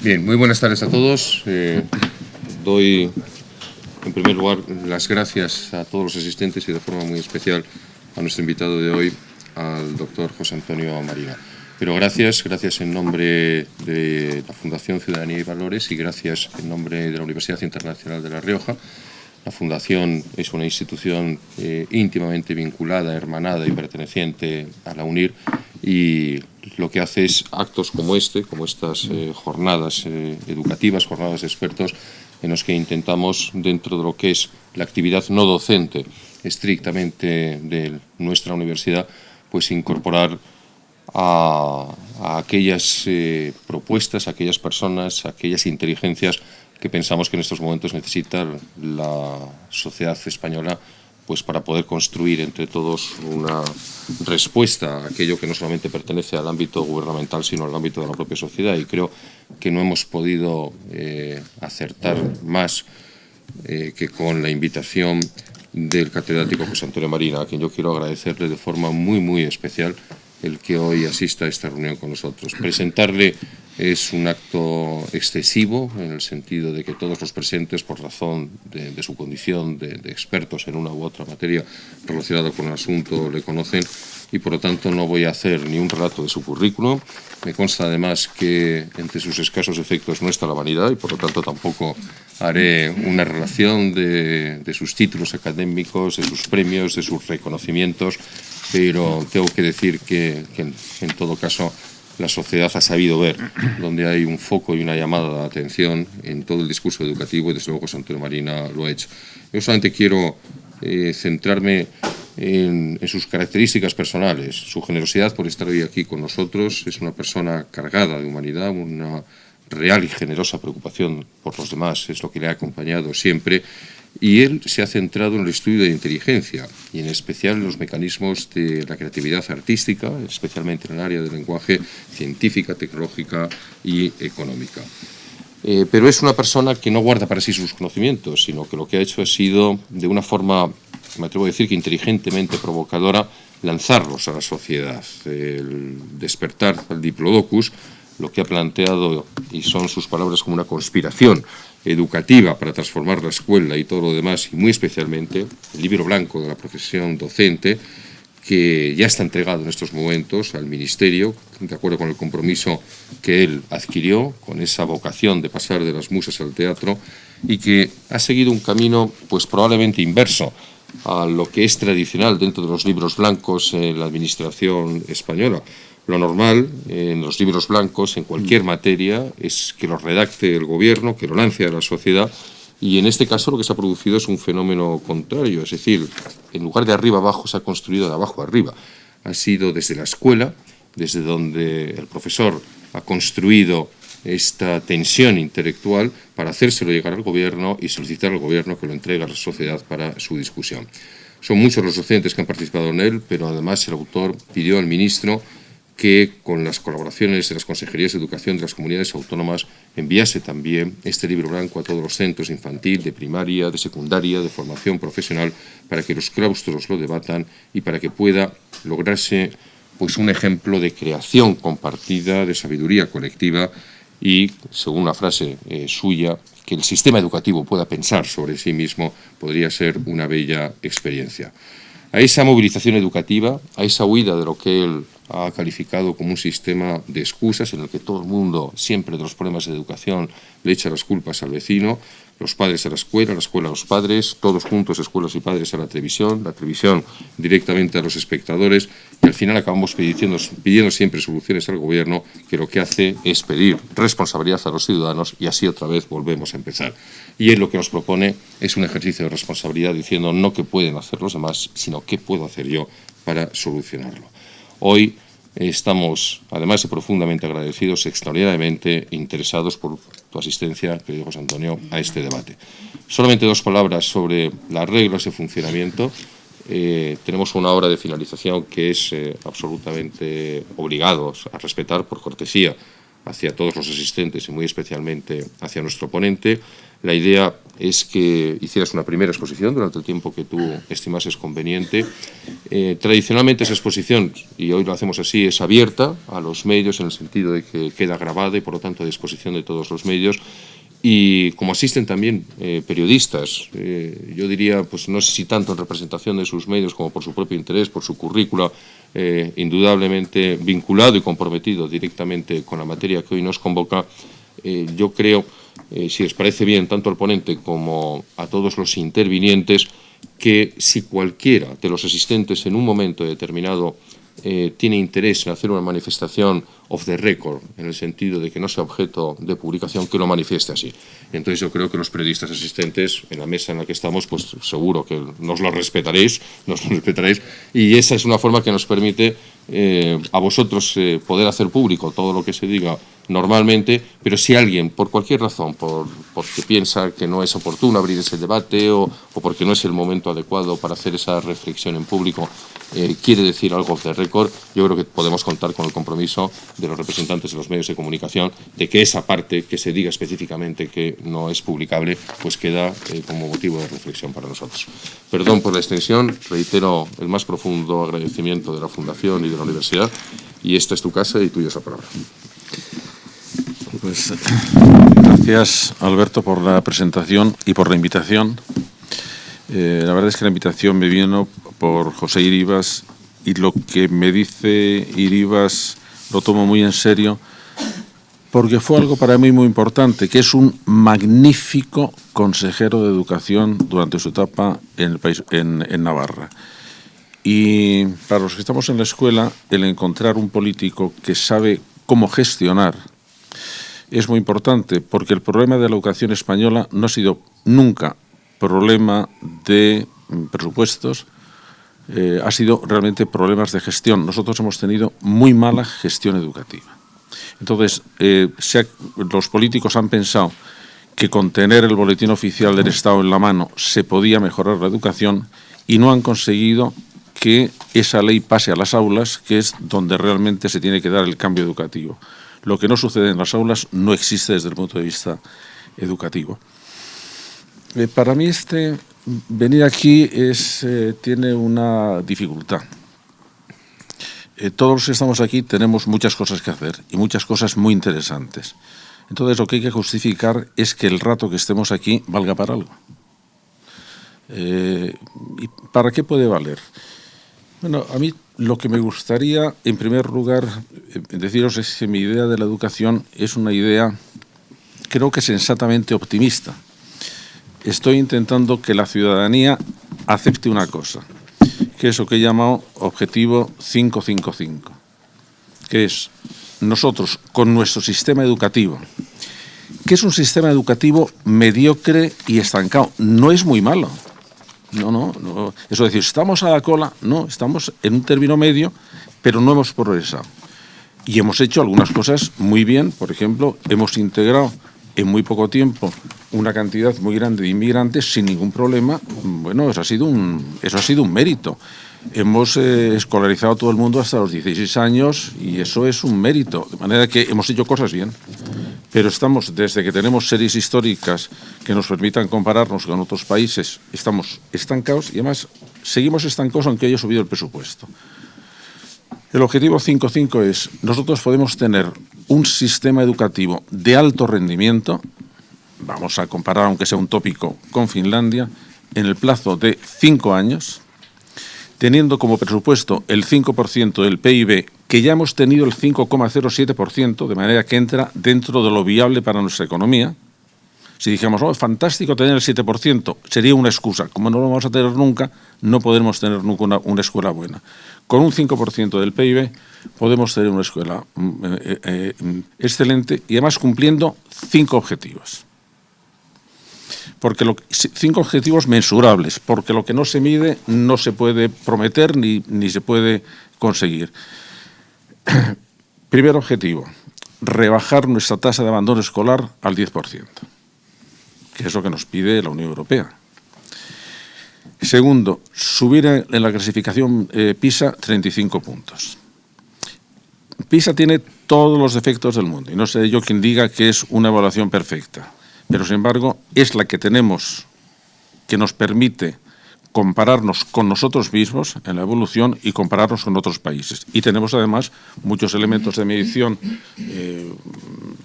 Bien, muy buenas tardes a todos. Doy, en primer lugar, las gracias a todos los asistentes y de forma muy especial a nuestro invitado de hoy, al doctor José Antonio Marina. Pero gracias en nombre de la Fundación Ciudadanía y Valores y gracias en nombre de la Universidad Internacional de La Rioja. La Fundación es una institución íntimamente vinculada, hermanada y perteneciente a la UNIR, y lo que hace es actos como estas jornadas educativas, jornadas de expertos, en los que intentamos, dentro de lo que es la actividad no docente estrictamente de nuestra universidad, pues incorporar a aquellas propuestas, a aquellas personas, a aquellas inteligencias que pensamos que en estos momentos necesita la sociedad española, pues para poder construir entre todos una respuesta a aquello que no solamente pertenece al ámbito gubernamental, sino al ámbito de la propia sociedad. Y creo que no hemos podido acertar más que con la invitación del catedrático José Antonio Marina, a quien yo quiero agradecerle de forma muy especial el que hoy asista a esta reunión con nosotros. Presentarle es un acto excesivo, en el sentido de que todos los presentes, por razón de su condición de expertos en una u otra materia relacionada con el asunto, le conocen, y por lo tanto no voy a hacer ni un relato de su currículum. Me consta además que entre sus escasos efectos no está la vanidad y por lo tanto tampoco haré una relación de sus títulos académicos, de sus premios, de sus reconocimientos, pero tengo que decir que en todo caso la sociedad ha sabido ver donde hay un foco y una llamada de atención en todo el discurso educativo, y desde luego José Antonio Marina lo ha hecho. Yo solamente quiero centrarme en sus características personales. Su generosidad por estar hoy aquí con nosotros. Es una persona cargada de humanidad, una real y generosa preocupación por los demás, es lo que le ha acompañado siempre, y él se ha centrado en el estudio de inteligencia y en especial en los mecanismos de la creatividad artística, especialmente en el área del lenguaje, científica, tecnológica y económica. Pero es una persona que no guarda para sí sus conocimientos, sino que lo que ha hecho ha sido, de una forma, me atrevo a decir que inteligentemente provocadora, lanzarlos a la sociedad, el despertar al diplodocus, lo que ha planteado, y son sus palabras, como una conspiración educativa para transformar la escuela y todo lo demás, y muy especialmente el libro blanco de la profesión docente, que ya está entregado en estos momentos al Ministerio, de acuerdo con el compromiso que él adquirió, con esa vocación de pasar de las musas al teatro, y que ha seguido un camino pues probablemente inverso a lo que es tradicional dentro de los libros blancos en la administración española. Lo normal en los libros blancos, en cualquier materia, es que lo redacte el gobierno, que lo lance a la sociedad, y en este caso lo que se ha producido es un fenómeno contrario, es decir, en lugar de arriba abajo se ha construido de abajo arriba. Ha sido desde la escuela, desde donde el profesor ha construido esta tensión intelectual para hacérselo llegar al gobierno y solicitar al gobierno que lo entregue a la sociedad para su discusión. Son muchos los docentes que han participado en él, pero además el autor pidió al ministro que con las colaboraciones de las consejerías de educación de las comunidades autónomas enviase también este libro blanco a todos los centros infantil, de primaria, de secundaria, de formación profesional, para que los claustros lo debatan y para que pueda lograrse pues un ejemplo de creación compartida, de sabiduría colectiva y, según una frase suya, que el sistema educativo pueda pensar sobre sí mismo podría ser una bella experiencia. A esa movilización educativa, a esa huida de lo que él ha calificado como un sistema de excusas en el que todo el mundo, siempre de los problemas de educación, le echa las culpas al vecino, los padres a la escuela a los padres, todos juntos, escuelas y padres, a la televisión directamente a los espectadores, y al final acabamos pidiendo siempre soluciones al gobierno, que lo que hace es pedir responsabilidad a los ciudadanos, y así otra vez volvemos a empezar. Y él lo que nos propone es un ejercicio de responsabilidad, diciendo no qué pueden hacer los demás, sino qué puedo hacer yo para solucionarlo. Hoy estamos, además de profundamente agradecidos, extraordinariamente interesados por tu asistencia, querido José Antonio, a este debate. Solamente dos palabras sobre las reglas de funcionamiento. Tenemos una hora de finalización que es absolutamente obligados a respetar por cortesía hacia todos los asistentes y muy especialmente hacia nuestro ponente. La idea es que hicieras una primera exposición durante el tiempo que tú estimases conveniente. Tradicionalmente esa exposición, y hoy lo hacemos así, es abierta a los medios en el sentido de que queda grabada y por lo tanto a disposición de todos los medios. Y como asisten también periodistas, yo diría, pues no sé si tanto en representación de sus medios como por su propio interés, por su currícula, indudablemente vinculado y comprometido directamente con la materia que hoy nos convoca, yo creo, si les parece bien tanto al ponente como a todos los intervinientes, que si cualquiera de los asistentes en un momento determinado tiene interés en hacer una manifestación off the record, en el sentido de que no sea objeto de publicación, que lo manifieste así. Entonces yo creo que los periodistas asistentes en la mesa en la que estamos, pues seguro que nos lo respetaréis, y esa es una forma que nos permite a vosotros poder hacer público todo lo que se diga normalmente, pero si alguien, por cualquier razón, porque piensa que no es oportuno abrir ese debate o porque no es el momento adecuado para hacer esa reflexión en público, quiere decir algo off the record, yo creo que podemos contar con el compromiso de los representantes de los medios de comunicación de que esa parte que se diga específicamente que no es publicable, pues queda como motivo de reflexión para nosotros. Perdón por la extensión, reitero el más profundo agradecimiento de la Fundación y de la Universidad, y esta es tu casa y tuya es la palabra. Pues gracias, Alberto, por la presentación y por la invitación. La verdad es que la invitación me vino por José Iribas y lo que me dice Iribas lo tomo muy en serio porque fue algo para mí muy importante, que es un magnífico consejero de educación durante su etapa en el país, en Navarra. Y para los que estamos en la escuela, el encontrar un político que sabe cómo gestionar es muy importante, porque el problema de la educación española no ha sido nunca problema de presupuestos, ha sido realmente problemas de gestión. Nosotros hemos tenido muy mala gestión educativa. Entonces, los políticos han pensado que con tener el boletín oficial del Estado en la mano se podía mejorar la educación y no han conseguido que esa ley pase a las aulas, que es donde realmente se tiene que dar el cambio educativo. Lo que no sucede en las aulas no existe desde el punto de vista educativo. Para mí venir aquí tiene una dificultad. Todos los que estamos aquí tenemos muchas cosas que hacer y muchas cosas muy interesantes. Entonces lo que hay que justificar es que el rato que estemos aquí valga para algo. ¿Y para qué puede valer? Bueno, a mí lo que me gustaría, en primer lugar, deciros es que mi idea de la educación es una idea, creo que sensatamente optimista. Estoy intentando que la ciudadanía acepte una cosa, que es lo que he llamado Objetivo 555, que es nosotros, con nuestro sistema educativo, que es un sistema educativo mediocre y estancado, no es muy malo. No. Eso es decir, ¿estamos a la cola? No, estamos en un término medio, pero no hemos progresado. Y hemos hecho algunas cosas muy bien. Por ejemplo, hemos integrado en muy poco tiempo una cantidad muy grande de inmigrantes sin ningún problema. Bueno, eso ha sido un mérito. Hemos escolarizado a todo el mundo hasta los 16 años y eso es un mérito. De manera que hemos hecho cosas bien. Pero desde que tenemos series históricas que nos permitan compararnos con otros países, estamos estancados y además seguimos estancados aunque haya subido el presupuesto. El objetivo 5.5 es, nosotros podemos tener un sistema educativo de alto rendimiento, vamos a comparar, aunque sea un tópico, con Finlandia, en el plazo de 5 años, teniendo como presupuesto el 5% del PIB, que ya hemos tenido el 5,07%, de manera que entra dentro de lo viable para nuestra economía. Si dijéramos, es fantástico tener el 7%, sería una excusa. Como no lo vamos a tener nunca, no podremos tener nunca una escuela buena. Con un 5% del PIB podemos tener una escuela excelente y además cumpliendo 5 objetivos. 5 objetivos mensurables, porque lo que no se mide no se puede prometer ni se puede conseguir. Primer objetivo, rebajar nuestra tasa de abandono escolar al 10%, que es lo que nos pide la Unión Europea. Segundo, subir en la clasificación PISA 35 puntos. PISA tiene todos los defectos del mundo, y no sé yo quien diga que es una evaluación perfecta, pero sin embargo es la que tenemos, que nos permite compararnos con nosotros mismos en la evolución y compararnos con otros países. Y tenemos además muchos elementos de medición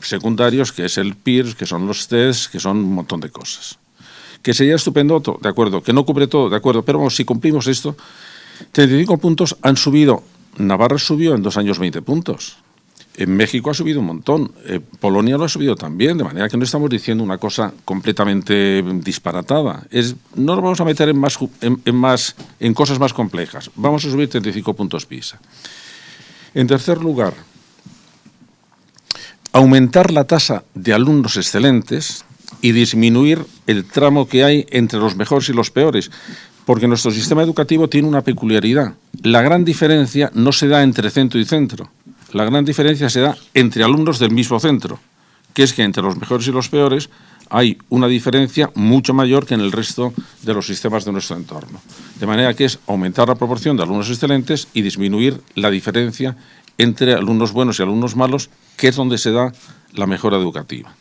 secundarios, que es el PIRS, que son los tests, que son un montón de cosas. Que sería estupendo, de acuerdo, que no cubre todo, de acuerdo, pero vamos, si cumplimos esto, 35 puntos han subido. Navarra subió en 2 años 20 puntos. En México ha subido un montón. Polonia lo ha subido también, de manera que no estamos diciendo una cosa completamente disparatada. No nos vamos a meter en cosas más complejas. Vamos a subir 35 puntos PISA. En tercer lugar, aumentar la tasa de alumnos excelentes y disminuir el tramo que hay entre los mejores y los peores. Porque nuestro sistema educativo tiene una peculiaridad. La gran diferencia no se da entre centro y centro. La gran diferencia se da entre alumnos del mismo centro, que es que entre los mejores y los peores hay una diferencia mucho mayor que en el resto de los sistemas de nuestro entorno. De manera que es aumentar la proporción de alumnos excelentes y disminuir la diferencia entre alumnos buenos y alumnos malos, que es donde se da la mejora educativa.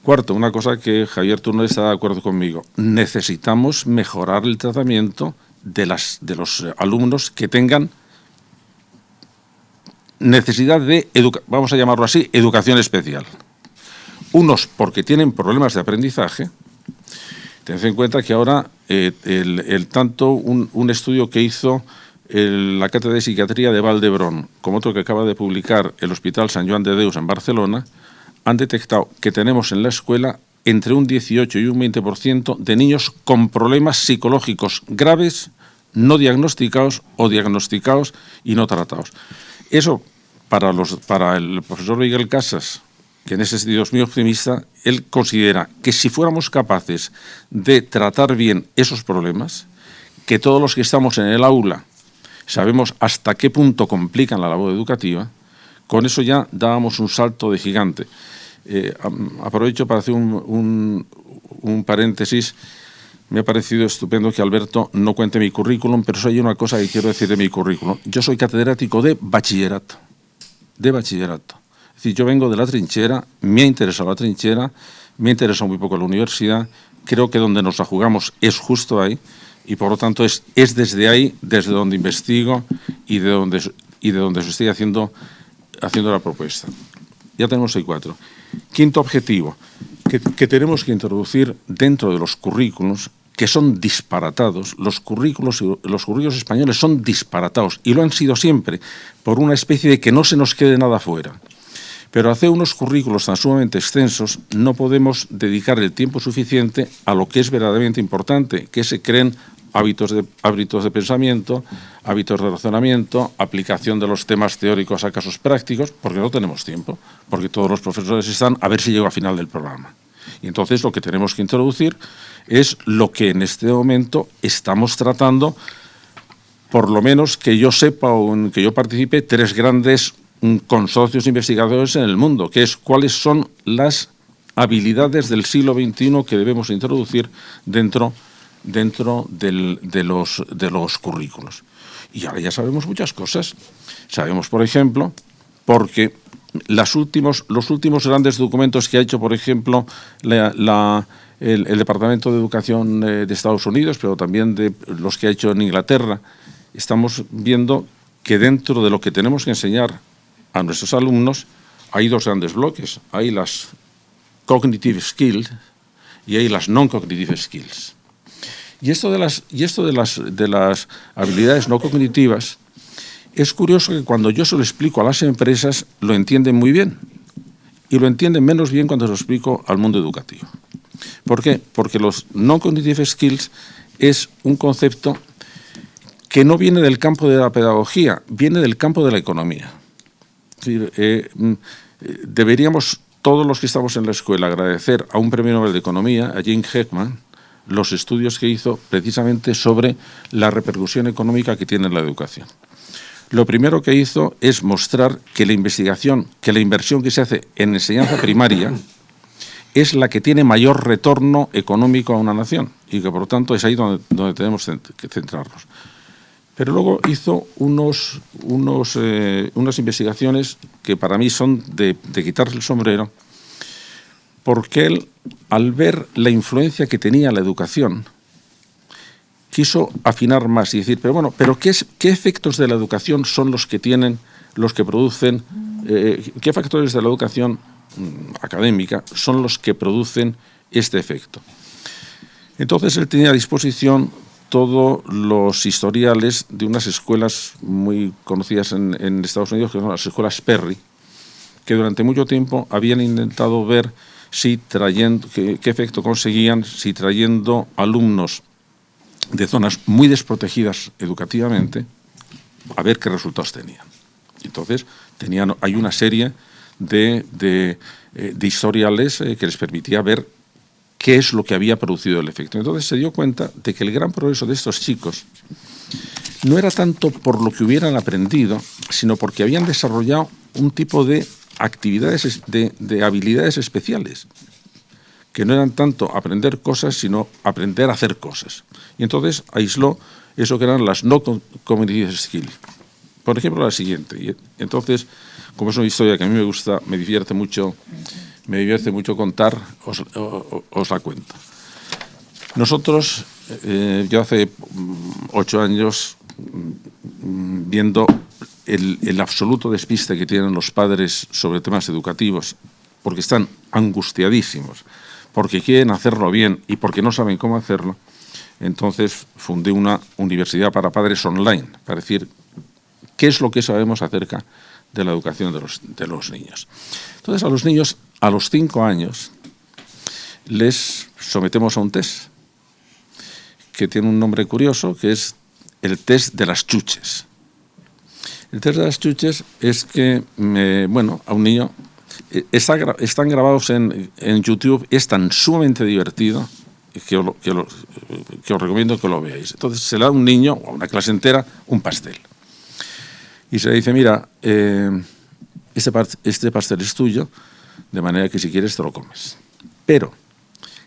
Cuarto, una cosa que Javier, tú no estás de acuerdo conmigo. Necesitamos mejorar el tratamiento de los alumnos que tengan necesidad de, vamos a llamarlo así, educación especial. Unos porque tienen problemas de aprendizaje. Tened en cuenta que ahora un estudio que hizo la Cátedra de Psiquiatría de Vall d'Hebron, como otro que acaba de publicar el Hospital Sant Joan de Déus en Barcelona, han detectado que tenemos en la escuela entre un 18 y un 20% de niños con problemas psicológicos graves, no diagnosticados o diagnosticados y no tratados. Eso, para el profesor Miguel Casas, que en ese sentido es muy optimista, él considera que si fuéramos capaces de tratar bien esos problemas, que todos los que estamos en el aula sabemos hasta qué punto complican la labor educativa, con eso ya dábamos un salto de gigante. Aprovecho para hacer un paréntesis. Me ha parecido estupendo que Alberto no cuente mi currículum, pero hay una cosa que quiero decir de mi currículum. Yo soy catedrático de bachillerato. Es decir, yo vengo de la trinchera, me ha interesado la trinchera, me ha interesado muy poco la universidad, creo que donde nos la jugamos es justo ahí, y por lo tanto es desde ahí, desde donde investigo y de donde se estoy haciendo la propuesta. Ya tenemos ahí 4. Quinto objetivo, que tenemos que introducir dentro de los currículos, que son disparatados. Los currículos españoles son disparatados, y lo han sido siempre, por una especie de que no se nos quede nada fuera. Pero hacer unos currículos tan sumamente extensos no podemos dedicar el tiempo suficiente a lo que es verdaderamente importante, que se creen hábitos de pensamiento, hábitos de razonamiento, aplicación de los temas teóricos a casos prácticos, porque no tenemos tiempo, porque todos los profesores están a ver si llego al final del programa. Y entonces lo que tenemos que introducir es lo que en este momento estamos tratando, por lo menos que yo sepa o en que yo participe, 3 grandes consorcios investigadores en el mundo, que es cuáles son las habilidades del siglo XXI que debemos introducir dentro de los currículos. Y ahora ya sabemos muchas cosas. Sabemos, por ejemplo, porque los últimos grandes documentos que ha hecho, por ejemplo, el Departamento de Educación de Estados Unidos, pero también de los que ha hecho en Inglaterra, estamos viendo que dentro de lo que tenemos que enseñar a nuestros alumnos hay 2 grandes bloques. Hay las cognitive skills y hay las non-cognitive skills. Y esto de las habilidades no cognitivas, es curioso que cuando yo se lo explico a las empresas lo entienden muy bien y lo entienden menos bien cuando se lo explico al mundo educativo. ¿Por qué? Porque los non-cognitive skills es un concepto que no viene del campo de la pedagogía, viene del campo de la economía. Es decir, deberíamos, todos los que estamos en la escuela, agradecer a un premio Nobel de Economía, a Jim Heckman, los estudios que hizo precisamente sobre la repercusión económica que tiene la educación. Lo primero que hizo es mostrar que la inversión que se hace en enseñanza primaria es la que tiene mayor retorno económico a una nación y que, por lo tanto, es ahí donde tenemos que centrarnos. Pero luego hizo unas investigaciones que para mí son de quitarse el sombrero, porque él al ver la influencia que tenía la educación, quiso afinar más y decir, pero bueno, ¿qué efectos de la educación son los que producen, qué factores de la educación académica son los que producen este efecto? Entonces él tenía a disposición todos los historiales de unas escuelas muy conocidas en Estados Unidos, que son las escuelas Perry, que durante mucho tiempo habían intentado ver qué efecto conseguían si trayendo alumnos de zonas muy desprotegidas educativamente, a ver qué resultados tenían. Entonces, hay una serie de historiales que les permitía ver qué es lo que había producido el efecto. Entonces se dio cuenta de que el gran progreso de estos chicos no era tanto por lo que hubieran aprendido, sino porque habían desarrollado un tipo de actividades, de habilidades especiales, que no eran tanto aprender cosas, sino aprender a hacer cosas. Y entonces aisló eso que eran las no cognitive skills. Por ejemplo, la siguiente. Y entonces, como es una historia que a mí me gusta, me divierte mucho contar, os la cuento. Nosotros, yo hace 8 años, viendo el absoluto despiste que tienen los padres sobre temas educativos, porque están angustiadísimos, porque quieren hacerlo bien y porque no saben cómo hacerlo, entonces fundé una universidad para padres online, para decir qué es lo que sabemos acerca de la educación de los niños. Entonces, a los niños, a los 5 años, les sometemos a un test que tiene un nombre curioso, que es el test de las chuches. El test de las chuches es que, a un niño, están grabados en YouTube, es tan sumamente divertido que os recomiendo que lo veáis. Entonces se le da a un niño, o a una clase entera, un pastel. Y se le dice, mira, este pastel es tuyo, de manera que si quieres te lo comes. Pero,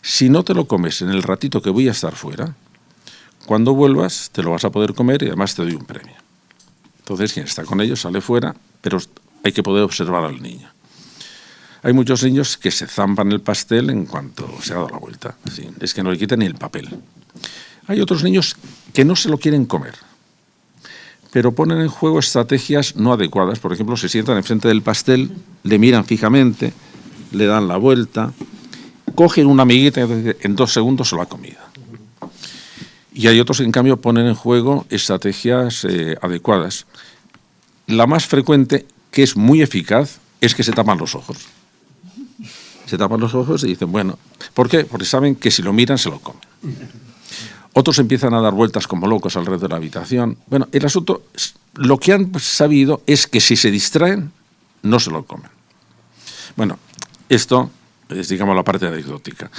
si no te lo comes en el ratito que voy a estar fuera, cuando vuelvas te lo vas a poder comer y además te doy un premio. Entonces quien está con ellos sale fuera, pero hay que poder observar al niño. Hay muchos niños que se zampan el pastel en cuanto se ha dado la vuelta. ¿Sí? Es que no le quitan ni el papel. Hay otros niños que no se lo quieren comer, pero ponen en juego estrategias no adecuadas. Por ejemplo, se sientan enfrente del pastel, le miran fijamente, le dan la vuelta, cogen una amiguita y en 2 segundos se lo ha comido. Y hay otros que, en cambio, ponen en juego estrategias adecuadas. La más frecuente, que es muy eficaz, es que se tapan los ojos. Se tapan los ojos y dicen, bueno, ¿por qué? Porque saben que si lo miran se lo comen. Otros empiezan a dar vueltas como locos alrededor de la habitación. Bueno, el asunto, lo que han sabido es que si se distraen, no se lo comen. Bueno, esto es, digamos, la parte anecdótica.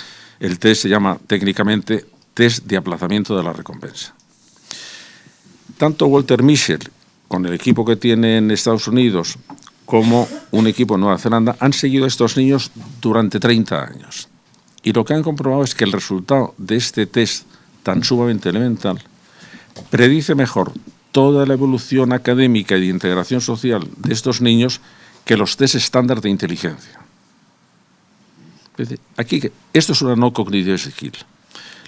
El test se llama técnicamente test de aplazamiento de la recompensa. Tanto Walter Mischel, con el equipo que tiene en Estados Unidos, como un equipo en Nueva Zelanda, han seguido a estos niños durante 30 años. Y lo que han comprobado es que el resultado de este test tan sumamente elemental predice mejor toda la evolución académica y de integración social de estos niños que los test estándar de inteligencia. Es decir, aquí, esto es una no cognitive skill.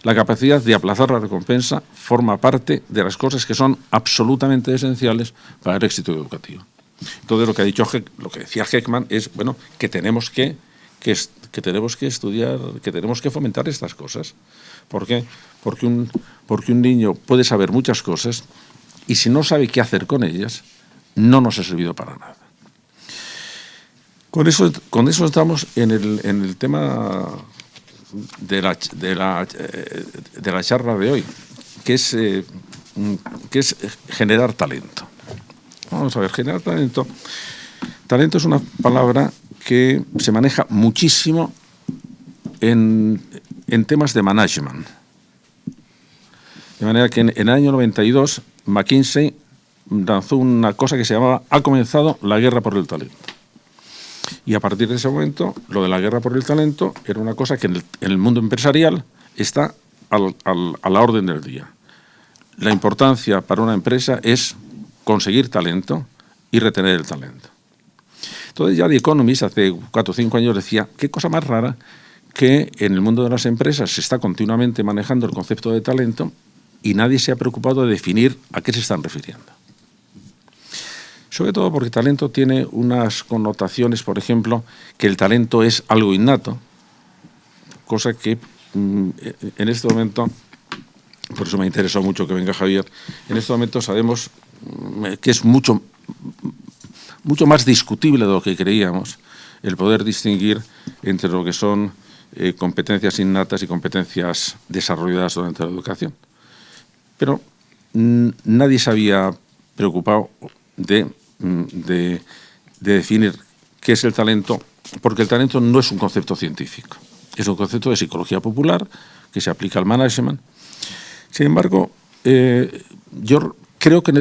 La capacidad de aplazar la recompensa forma parte de las cosas que son absolutamente esenciales para el éxito educativo. Entonces, lo que decía Heckman es, bueno, que tenemos que estudiar, que tenemos que fomentar estas cosas. ¿Por qué? Porque un niño puede saber muchas cosas y si no sabe qué hacer con ellas, no nos ha servido para nada. Con eso estamos en el tema de la charla de hoy, que es generar talento. Vamos a ver, generar talento. Talento es una palabra que se maneja muchísimo en temas de management. De manera que en el año 92 McKinsey lanzó una cosa que se llamaba "Ha comenzado la guerra por el talento". Y a partir de ese momento, lo de la guerra por el talento era una cosa que en el mundo empresarial está a la orden del día. La importancia para una empresa es conseguir talento y retener el talento. Entonces ya The Economist hace 4 o 5 años decía, qué cosa más rara que en el mundo de las empresas se está continuamente manejando el concepto de talento y nadie se ha preocupado de definir a qué se están refiriendo. Sobre todo porque talento tiene unas connotaciones, por ejemplo, que el talento es algo innato, cosa que en este momento, por eso me ha interesado mucho que venga Javier, en este momento sabemos que es mucho más discutible de lo que creíamos el poder distinguir entre lo que son competencias innatas y competencias desarrolladas durante la educación. Pero nadie se había preocupado de definir qué es el talento, porque el talento no es un concepto científico, es un concepto de psicología popular que se aplica al management. Sin embargo, yo creo que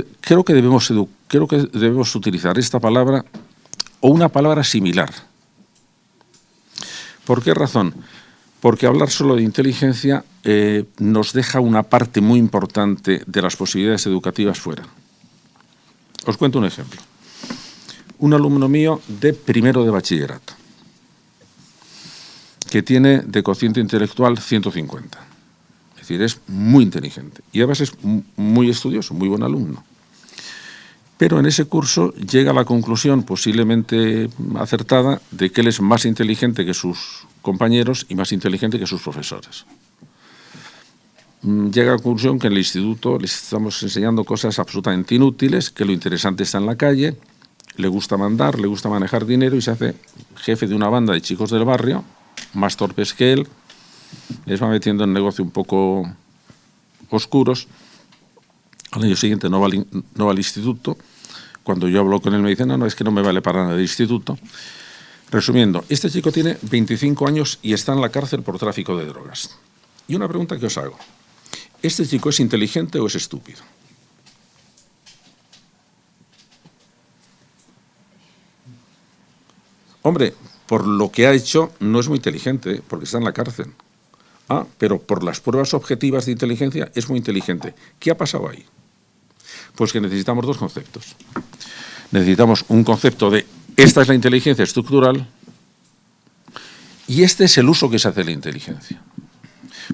debemos utilizar esta palabra o una palabra similar. ¿Por qué razón? Porque hablar solo de inteligencia nos deja una parte muy importante de las posibilidades educativas fuera. Os cuento un ejemplo. Un alumno mío de primero de bachillerato, que tiene de cociente intelectual 150. Es decir, es muy inteligente y además es muy estudioso, muy buen alumno. Pero en ese curso llega a la conclusión, posiblemente acertada, de que él es más inteligente que sus compañeros y más inteligente que sus profesores. Llega a la conclusión que en el instituto les estamos enseñando cosas absolutamente inútiles, que lo interesante está en la calle, le gusta mandar, le gusta manejar dinero y se hace jefe de una banda de chicos del barrio, más torpes que él, les va metiendo en negocio un poco oscuros. Al año siguiente no va al instituto. Cuando yo hablo con él me dice, no, es que no me vale para nada el instituto. Resumiendo, este chico tiene 25 años y está en la cárcel por tráfico de drogas. Y una pregunta que os hago. ¿Este chico es inteligente o es estúpido? Hombre, por lo que ha hecho no es muy inteligente, porque está en la cárcel. Pero por las pruebas objetivas de inteligencia es muy inteligente. ¿Qué ha pasado ahí? Pues que necesitamos dos conceptos. Necesitamos un concepto de esta es la inteligencia estructural y este es el uso que se hace de la inteligencia.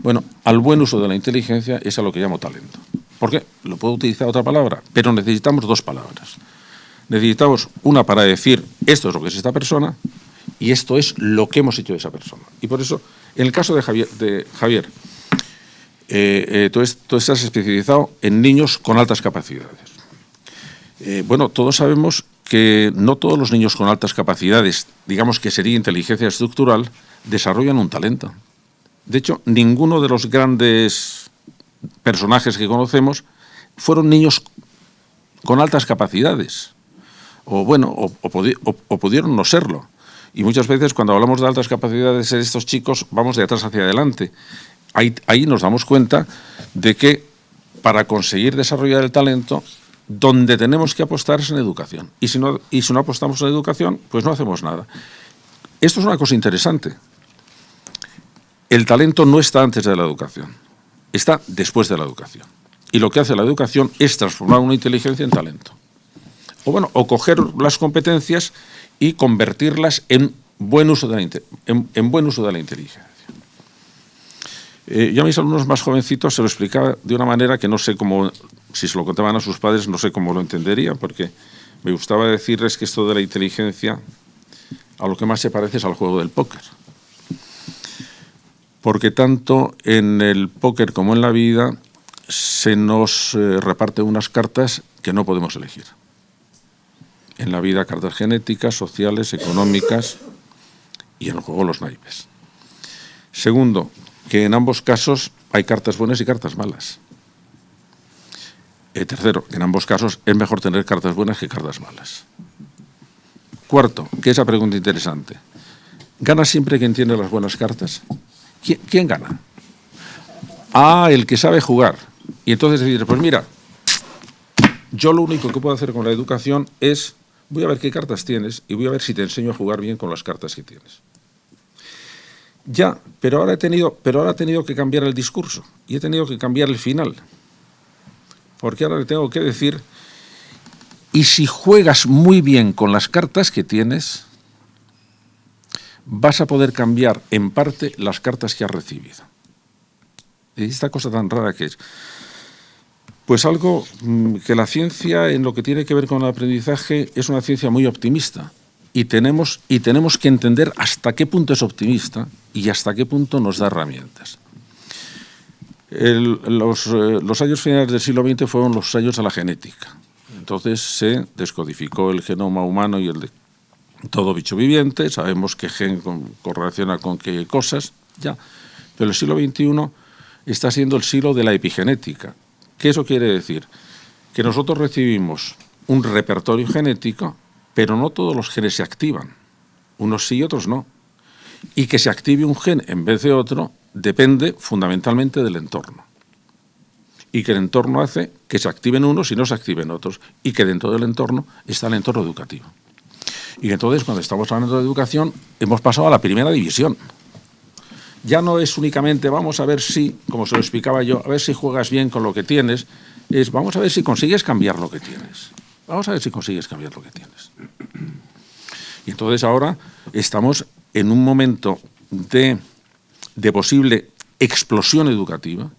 Bueno, al buen uso de la inteligencia es a lo que llamo talento. ¿Por qué? Lo puedo utilizar otra palabra, pero necesitamos dos palabras. Necesitamos una para decir esto es lo que es esta persona y esto es lo que hemos hecho de esa persona. Y por eso, en el caso de Javier, tú estás especializado en niños con altas capacidades. Bueno, todos sabemos que no todos los niños con altas capacidades, digamos que sería inteligencia estructural, desarrollan un talento. De hecho, ninguno de los grandes personajes que conocemos fueron niños con altas capacidades. O pudieron no serlo. Y muchas veces cuando hablamos de altas capacidades de estos chicos, vamos de atrás hacia adelante. Ahí nos damos cuenta de que para conseguir desarrollar el talento, donde tenemos que apostar es en educación. Y si no apostamos en educación, pues no hacemos nada. Esto es una cosa interesante. El talento no está antes de la educación, está después de la educación. Y lo que hace la educación es transformar una inteligencia en talento. O coger las competencias y convertirlas en buen uso de la inteligencia. Yo a mis alumnos más jovencitos se lo explicaba de una manera que no sé cómo, si se lo contaban a sus padres, no sé cómo lo entenderían, porque me gustaba decirles que esto de la inteligencia a lo que más se parece es al juego del póker. Porque tanto en el póker como en la vida se nos reparten unas cartas que no podemos elegir. En la vida cartas genéticas, sociales, económicas y en el juego los naipes. Segundo, que en ambos casos hay cartas buenas y cartas malas. Tercero, que en ambos casos es mejor tener cartas buenas que cartas malas. Cuarto, que esa pregunta interesante. ¿Gana siempre quien tiene las buenas cartas? ¿Quién gana? El que sabe jugar. Y entonces decir, pues mira, yo lo único que puedo hacer con la educación es, voy a ver qué cartas tienes y voy a ver si te enseño a jugar bien con las cartas que tienes. Ya, pero ahora he tenido que cambiar el discurso y he tenido que cambiar el final. Porque ahora le tengo que decir, y si juegas muy bien con las cartas que tienes, vas a poder cambiar en parte las cartas que has recibido. Y esta cosa tan rara que es. Pues algo que la ciencia, en lo que tiene que ver con el aprendizaje, es una ciencia muy optimista. Y tenemos que entender hasta qué punto es optimista y hasta qué punto nos da herramientas. Los años finales del siglo XX fueron los años de la genética. Entonces se descodificó el genoma humano y el de todo bicho viviente. Sabemos qué gen correlaciona con qué cosas, ya. Pero el siglo XXI está siendo el siglo de la epigenética. ¿Qué eso quiere decir? Que nosotros recibimos un repertorio genético, pero no todos los genes se activan. Unos sí y otros no. Y que se active un gen en vez de otro depende fundamentalmente del entorno. Y que el entorno hace que se activen unos y no se activen otros. Y que dentro del entorno está el entorno educativo. Y entonces, cuando estamos hablando de educación, hemos pasado a la primera división. Ya no es únicamente vamos a ver si, como se lo explicaba yo, a ver si juegas bien con lo que tienes, es vamos a ver si consigues cambiar lo que tienes. Vamos a ver si consigues cambiar lo que tienes. Y entonces ahora estamos en un momento de posible explosión educativa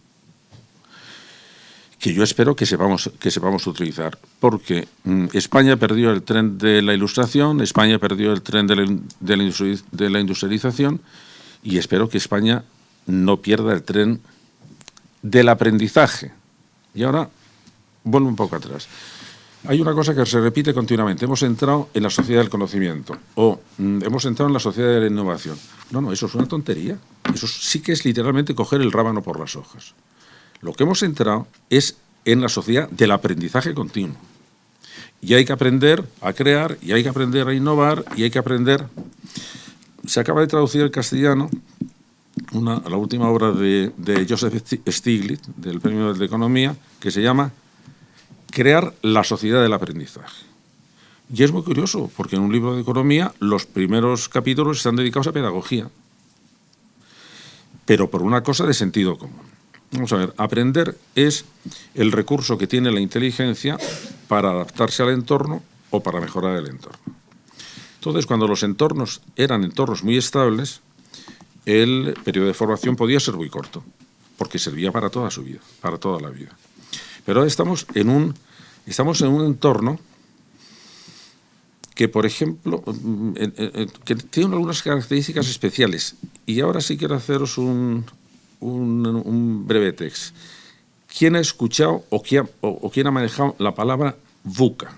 que yo espero que sepamos utilizar, porque España perdió el tren de la Ilustración, España perdió el tren de la industrialización, y espero que España no pierda el tren del aprendizaje. Y ahora vuelvo un poco atrás. Hay una cosa que se repite continuamente. Hemos entrado en la sociedad del conocimiento o hemos entrado en la sociedad de la innovación. No, eso es una tontería. Eso sí que es literalmente coger el rábano por las hojas. Lo que hemos entrado es en la sociedad del aprendizaje continuo. Y hay que aprender a crear, y hay que aprender a innovar, y hay que aprender... Se acaba de traducir al castellano la última obra de Joseph Stiglitz, del Premio Nobel de Economía, que se llama Crear la sociedad del aprendizaje. Y es muy curioso, porque en un libro de economía los primeros capítulos están dedicados a pedagogía, pero por una cosa de sentido común. Vamos a ver, aprender es el recurso que tiene la inteligencia para adaptarse al entorno o para mejorar el entorno. Entonces, cuando los entornos eran entornos muy estables, el periodo de formación podía ser muy corto, porque servía para toda su vida, para toda la vida. Pero ahora estamos en un entorno que, por ejemplo, que tiene algunas características especiales. Y ahora sí quiero haceros un breve texto. ¿Quién ha escuchado o quién ha manejado la palabra VUCA?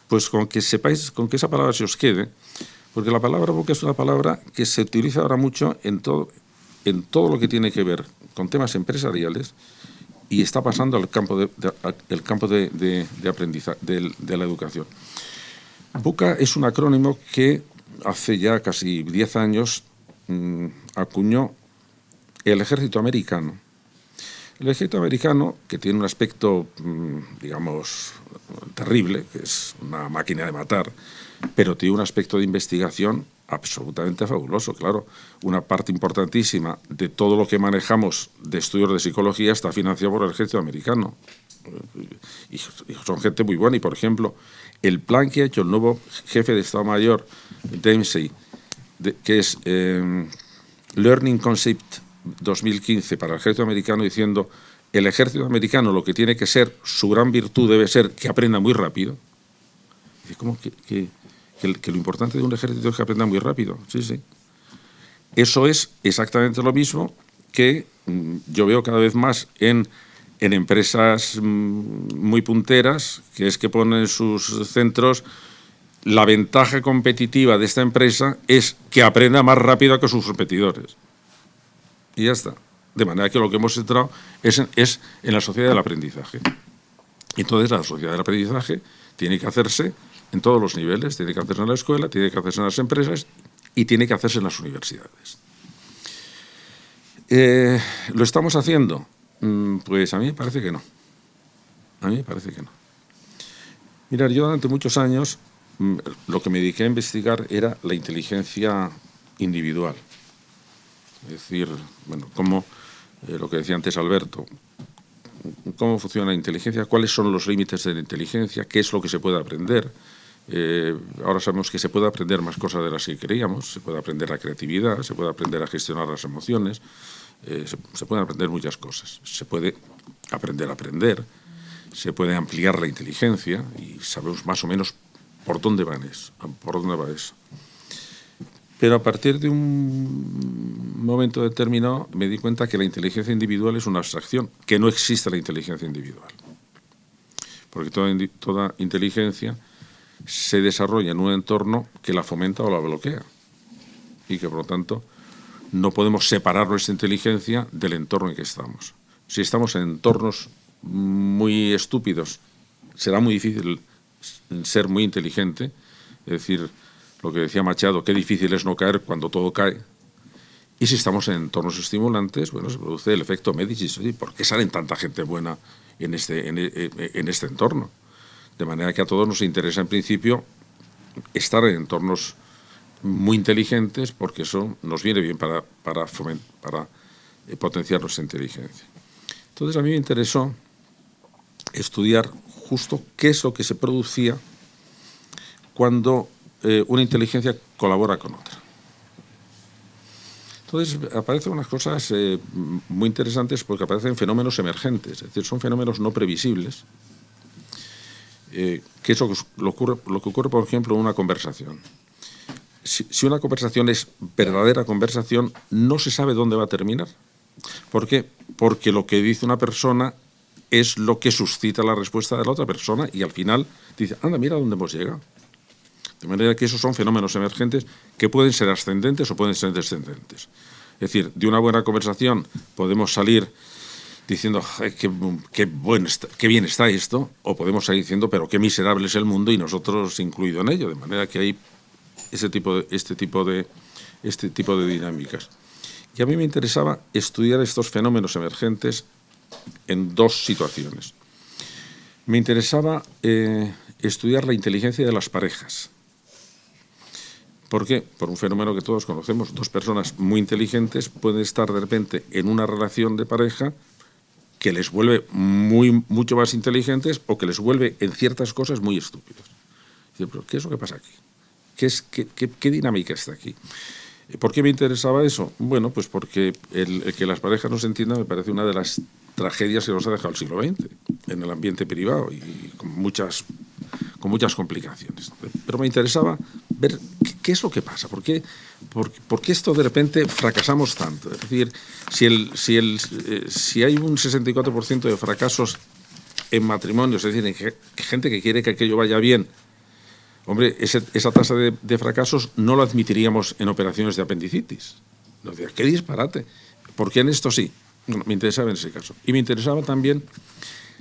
Pues con que sepáis, con que esa palabra se os quede, porque la palabra VUCA es una palabra que se utiliza ahora mucho en todo lo que tiene que ver con temas empresariales y está pasando al campo de aprendizaje, de la educación. VUCA es un acrónimo que hace ya casi 10 años acuñó el ejército americano. El ejército americano, que tiene un aspecto, digamos, terrible, que es una máquina de matar, pero tiene un aspecto de investigación absolutamente fabuloso, claro. Una parte importantísima de todo lo que manejamos de estudios de psicología está financiado por el ejército americano. Y son gente muy buena. Y, por ejemplo, el plan que ha hecho el nuevo jefe de Estado Mayor, Dempsey, que es Learning Concept 2015 para el ejército americano, diciendo el ejército americano lo que tiene que ser, su gran virtud debe ser que aprenda muy rápido. Y ¿cómo que lo importante de un ejército es que aprenda muy rápido? Sí, sí. Eso es exactamente lo mismo que yo veo cada vez más en empresas muy punteras, que es que ponen en sus centros la ventaja competitiva de esta empresa es que aprenda más rápido que sus competidores. Y ya está. De manera que lo que hemos entrado es en la sociedad del aprendizaje. Entonces, la sociedad del aprendizaje tiene que hacerse en todos los niveles. Tiene que hacerse en la escuela, tiene que hacerse en las empresas y tiene que hacerse en las universidades. ¿Lo estamos haciendo? Pues a mí me parece que no. A mí me parece que no. Mirad, yo durante muchos años lo que me dediqué a investigar era la inteligencia individual. Es decir, bueno, cómo, lo que decía antes Alberto, cómo funciona la inteligencia, cuáles son los límites de la inteligencia, qué es lo que se puede aprender, Ahora sabemos que se puede aprender más cosas de las que creíamos, se puede aprender la creatividad, se puede aprender a gestionar las emociones, se pueden aprender muchas cosas. Se puede aprender a aprender, se puede ampliar la inteligencia y sabemos más o menos por dónde va eso. Pero a partir de un momento determinado me di cuenta que la inteligencia individual es una abstracción, que no existe la inteligencia individual. Porque toda inteligencia se desarrolla en un entorno que la fomenta o la bloquea. Y que, por lo tanto, no podemos separar nuestra inteligencia del entorno en que estamos. Si estamos en entornos muy estúpidos, será muy difícil ser muy inteligente. Es decir, lo que decía Machado, qué difícil es no caer cuando todo cae. Y si estamos en entornos estimulantes, bueno, se produce el efecto Médicis. ¿Por qué salen tanta gente buena en este entorno? De manera que a todos nos interesa, en principio, estar en entornos muy inteligentes, porque eso nos viene bien para potenciar nuestra inteligencia. Entonces, a mí me interesó estudiar justo qué es lo que se producía cuando una inteligencia colabora con otra. Entonces, aparecen unas cosas muy interesantes porque aparecen fenómenos emergentes, es decir, son fenómenos no previsibles, que es lo que ocurre, por ejemplo, en una conversación. Si una conversación es verdadera conversación, no se sabe dónde va a terminar. ¿Por qué? Porque lo que dice una persona es lo que suscita la respuesta de la otra persona y al final dice, anda, mira dónde hemos llegado. De manera que esos son fenómenos emergentes que pueden ser ascendentes o pueden ser descendentes. Es decir, de una buena conversación podemos salir diciendo, qué bien está esto, o podemos salir diciendo, pero qué miserable es el mundo y nosotros incluido en ello. De manera que hay este tipo de dinámicas. Y a mí me interesaba estudiar estos fenómenos emergentes en dos situaciones. Me interesaba estudiar la inteligencia de las parejas. ¿Por qué? Por un fenómeno que todos conocemos. Dos personas muy inteligentes pueden estar de repente en una relación de pareja que les vuelve mucho más inteligentes o que les vuelve en ciertas cosas muy estúpidos. ¿Pero qué es lo que pasa aquí? ¿Qué dinámica está aquí? ¿Por qué me interesaba eso? Bueno, pues porque el que las parejas no se entiendan me parece una de las tragedias que nos ha dejado el siglo XX en el ambiente privado y con muchas complicaciones. Pero me interesaba ver qué es lo que pasa, por qué esto de repente fracasamos tanto. Es decir, si hay un 64% de fracasos en matrimonios, es decir, en gente que quiere que aquello vaya bien, hombre, esa tasa de fracasos no lo admitiríamos en operaciones de apendicitis. Nos diría, qué disparate. ¿Por qué en esto sí? Bueno, me interesaba en ese caso. Y me interesaba también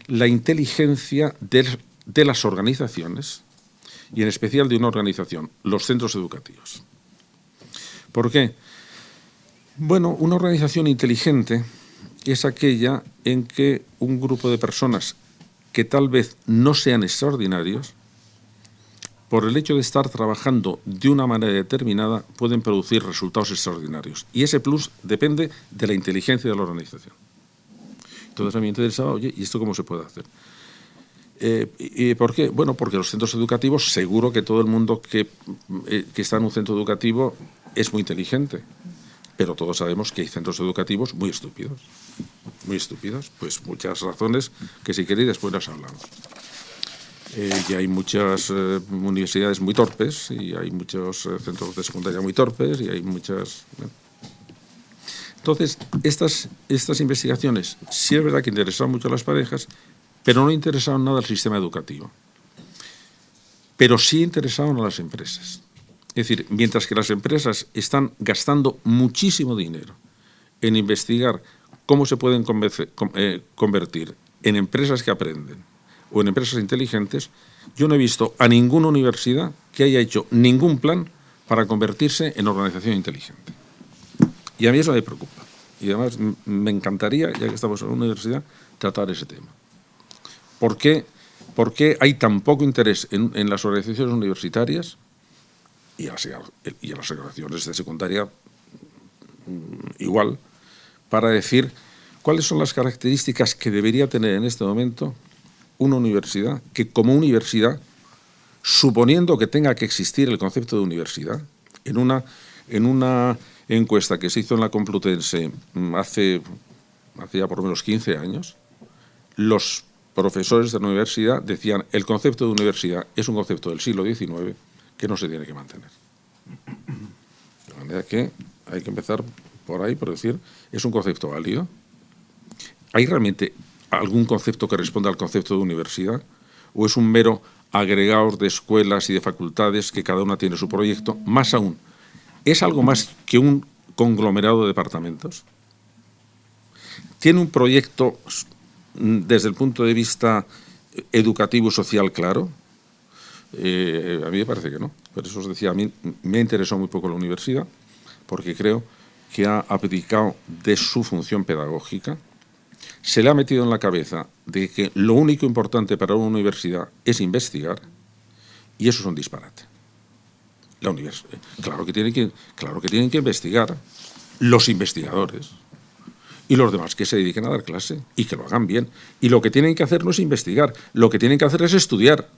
la inteligencia de las organizaciones, y en especial de una organización, los centros educativos. ¿Por qué? Bueno, una organización inteligente es aquella en que un grupo de personas que tal vez no sean extraordinarios, por el hecho de estar trabajando de una manera determinada, pueden producir resultados extraordinarios. Y ese plus depende de la inteligencia de la organización. Entonces a mí me interesaba, oye, ¿y esto cómo se puede hacer? ¿Y por qué? Bueno, porque los centros educativos, seguro que todo el mundo que está en un centro educativo es muy inteligente, pero todos sabemos que hay centros educativos muy estúpidos. Muy estúpidos, pues muchas razones que si queréis después las hablamos. Y hay muchas universidades muy torpes, y hay muchos centros de secundaria muy torpes, y hay muchas... Entonces, estas investigaciones sí es verdad que interesaban mucho a las parejas, pero no interesaban nada al sistema educativo. Pero sí interesaban a las empresas. Es decir, mientras que las empresas están gastando muchísimo dinero en investigar cómo se pueden convertir en empresas que aprenden o en empresas inteligentes, yo no he visto a ninguna universidad que haya hecho ningún plan para convertirse en organización inteligente. Y a mí eso me preocupa. Y además me encantaría, ya que estamos en una universidad, tratar ese tema. ¿Por qué hay tan poco interés en las organizaciones universitarias y en las organizaciones de secundaria igual, para decir cuáles son las características que debería tener en este momento una universidad que como universidad suponiendo que tenga que existir el concepto de universidad. En una encuesta que se hizo en la Complutense hace ya por lo menos 15 años, los profesores de la universidad decían el concepto de universidad es un concepto del siglo XIX que no se tiene que mantener. De manera que hay que empezar por ahí, por decir, ¿es un concepto válido? ¿Hay realmente algún concepto que responda al concepto de universidad? ¿O es un mero agregado de escuelas y de facultades que cada una tiene su proyecto? Más aún, ¿es algo más que un conglomerado de departamentos? ¿Tiene un proyecto desde el punto de vista educativo y social claro? A mí me parece que no. Por eso os decía, a mí me interesó muy poco la universidad, porque creo que ha abdicado de su función pedagógica. Se le ha metido en la cabeza de que lo único importante para una universidad es investigar, y eso es un disparate. La universidad, claro que tienen que investigar los investigadores y los demás que se dediquen a dar clase y que lo hagan bien. Y lo que tienen que hacer no es investigar, lo que tienen que hacer es estudiar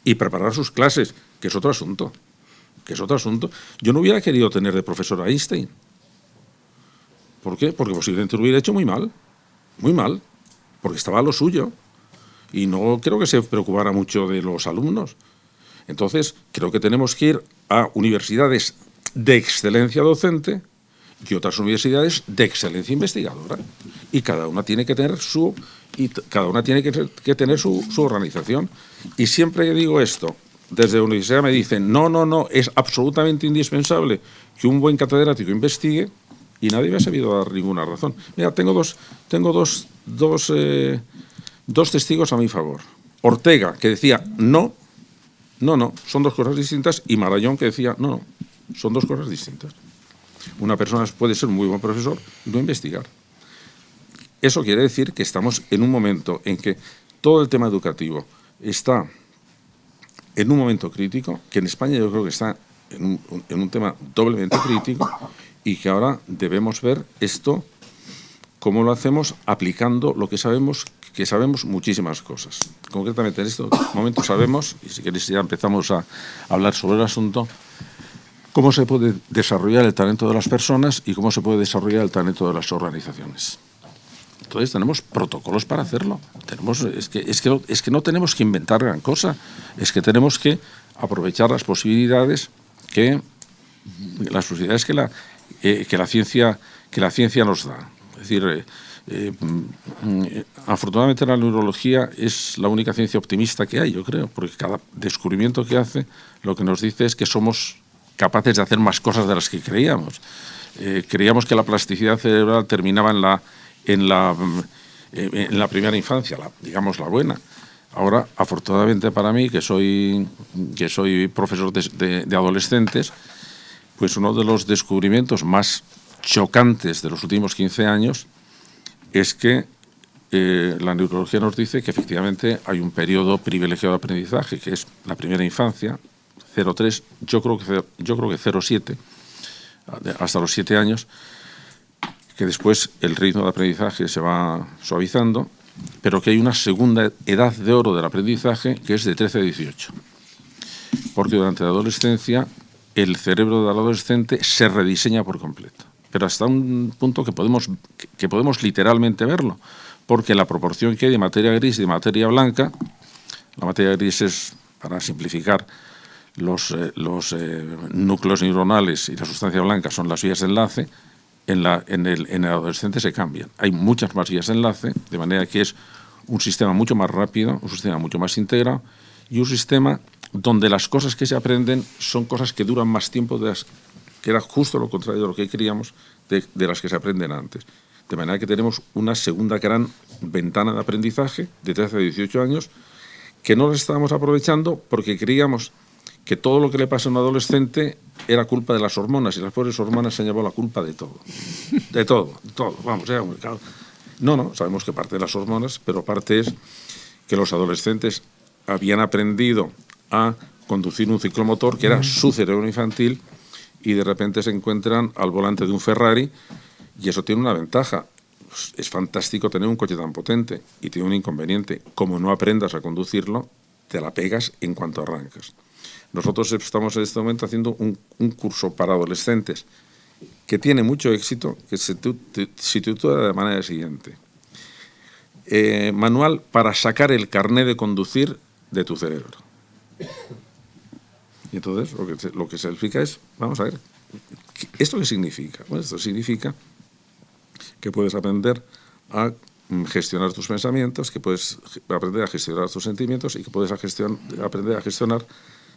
y preparar sus clases, que es otro asunto. Yo no hubiera querido tener de profesor a Einstein. ¿Por qué? Porque posiblemente lo hubiera hecho muy mal, porque estaba a lo suyo y no creo que se preocupara mucho de los alumnos. Entonces, creo que tenemos que ir a universidades de excelencia docente y otras universidades de excelencia investigadora. Y cada una tiene que tener su organización. Y siempre que digo esto, desde la universidad me dicen, no, es absolutamente indispensable que un buen catedrático investigue, y nadie me ha sabido dar ninguna razón. Mira, tengo dos testigos a mi favor. Ortega, que decía, no, son dos cosas distintas, y Marañón, que decía, no, son dos cosas distintas. Una persona puede ser un muy buen profesor y no investigar. Eso quiere decir que estamos en un momento en que todo el tema educativo está en un momento crítico, que en España yo creo que está en un tema doblemente crítico, y que ahora debemos ver esto, cómo lo hacemos aplicando lo que sabemos muchísimas cosas. Concretamente, en este momento sabemos, y si queréis ya empezamos a hablar sobre el asunto, cómo se puede desarrollar el talento de las personas y cómo se puede desarrollar el talento de las organizaciones. Entonces tenemos protocolos para hacerlo. Es que no tenemos que inventar gran cosa, es que tenemos que aprovechar las posibilidades que la ciencia nos da. Es decir, afortunadamente la neurología es la única ciencia optimista que hay, yo creo, porque cada descubrimiento que hace lo que nos dice es que somos capaces de hacer más cosas de las que creíamos. Creíamos que la plasticidad cerebral terminaba en la primera infancia, digamos la buena. Ahora, afortunadamente para mí, que soy profesor de adolescentes, pues uno de los descubrimientos más chocantes de los últimos 15 años es que la neurología nos dice que efectivamente hay un periodo privilegiado de aprendizaje, que es la primera infancia, 0,3, yo creo que 0,7, hasta los 7 años, que después el ritmo de aprendizaje se va suavizando, pero que hay una segunda edad de oro del aprendizaje que es de 13 a 18. Porque durante la adolescencia el cerebro del adolescente se rediseña por completo, pero hasta un punto que podemos literalmente verlo, porque la proporción que hay de materia gris y de materia blanca, la materia gris es, para simplificar, los núcleos neuronales, y la sustancia blanca son las vías de enlace. En el adolescente se cambian. Hay muchas más vías de enlace, de manera que es un sistema mucho más rápido, un sistema mucho más integrado y un sistema donde las cosas que se aprenden son cosas que duran más tiempo, que era justo lo contrario de lo que creíamos, de las que se aprenden antes. De manera que tenemos una segunda gran ventana de aprendizaje de 13 a 18 años que no la estábamos aprovechando porque creíamos que todo lo que le pasa a un adolescente era culpa de las hormonas, y las pobres hormonas se han llevado la culpa de todo. De todo. Vamos, era un mercado. No, sabemos que parte de las hormonas, pero parte es que los adolescentes habían aprendido a conducir un ciclomotor que era su cerebro infantil, y de repente se encuentran al volante de un Ferrari, y eso tiene una ventaja. Es fantástico tener un coche tan potente, y tiene un inconveniente. Como no aprendas a conducirlo, te la pegas en cuanto arrancas. Nosotros estamos en este momento haciendo un curso para adolescentes que tiene mucho éxito, que se titula de manera siguiente: manual para sacar el carné de conducir de tu cerebro. Y entonces lo que se explica es, vamos a ver, ¿esto qué significa? Bueno, esto significa que puedes aprender a gestionar tus pensamientos, que puedes aprender a gestionar tus sentimientos y que puedes aprender a gestionar,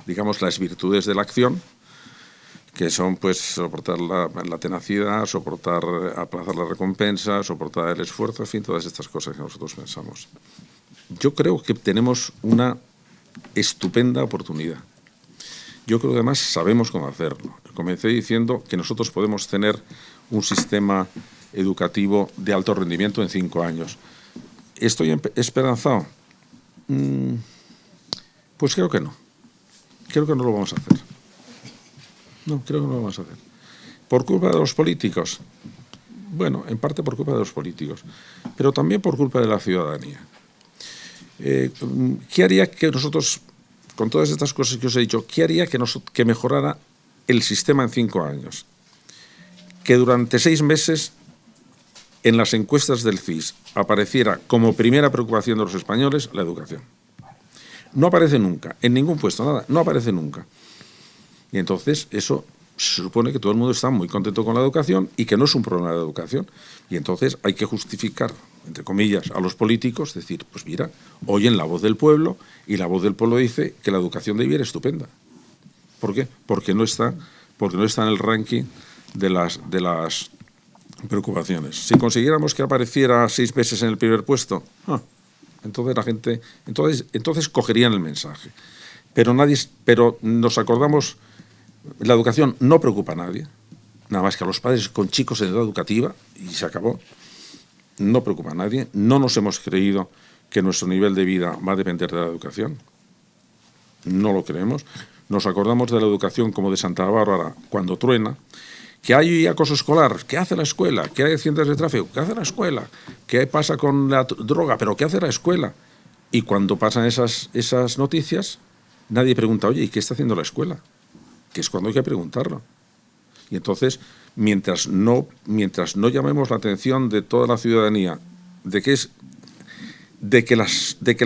digamos, las virtudes de la acción, que son, pues, soportar la tenacidad, aplazar la recompensa, soportar el esfuerzo, en fin, todas estas cosas que nosotros pensamos. Yo creo que tenemos una estupenda oportunidad. Yo creo que además sabemos cómo hacerlo. Comencé diciendo que nosotros podemos tener un sistema educativo de alto rendimiento en 5 años. ¿Estoy esperanzado? Pues creo que no. Creo que no lo vamos a hacer. No, creo que no lo vamos a hacer. ¿Por culpa de los políticos? Bueno, en parte por culpa de los políticos, pero también por culpa de la ciudadanía. ¿Qué haría que nosotros, con todas estas cosas que os he dicho, qué haría que mejorara el sistema en 5 años? Que durante 6 meses en las encuestas del CIS apareciera como primera preocupación de los españoles la educación. No aparece nunca, en ningún puesto, nada, no aparece nunca. Y entonces eso se supone que todo el mundo está muy contento con la educación y que no es un problema de educación. Y entonces hay que justificar, entre comillas, a los políticos, decir, pues mira, oyen la voz del pueblo y la voz del pueblo dice que la educación de Iber es estupenda. ¿Por qué? Porque no está en el ranking de las preocupaciones. Si consiguiéramos que apareciera 6 veces en el primer puesto, entonces la gente, entonces cogerían el mensaje. Pero nos acordamos, la educación no preocupa a nadie, nada más que a los padres con chicos en edad educativa, y se acabó. No preocupa a nadie. No nos hemos creído que nuestro nivel de vida va a depender de la educación. No lo creemos. Nos acordamos de la educación como de Santa Bárbara cuando truena, que hay acoso escolar. ¿Qué hace la escuela? ¿Qué hay accidentes de tráfico? ¿Qué hace la escuela? ¿Qué pasa con la droga? ¿Pero qué hace la escuela? Y cuando pasan esas noticias, nadie pregunta, oye, ¿y qué está haciendo la escuela? Que es cuando hay que preguntarlo. Y entonces, mientras no llamemos la atención de toda la ciudadanía de que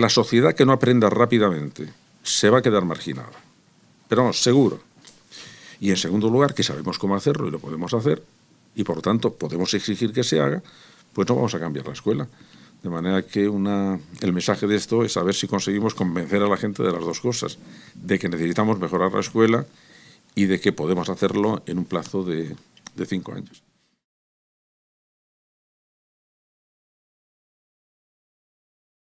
la sociedad que no aprenda rápidamente se va a quedar marginada. Pero vamos, seguro. Y en segundo lugar, que sabemos cómo hacerlo y lo podemos hacer, y por lo tanto podemos exigir que se haga, pues no vamos a cambiar la escuela. De manera que el mensaje de esto es a ver si conseguimos convencer a la gente de las dos cosas, de que necesitamos mejorar la escuela y de que podemos hacerlo en un plazo de 5 años.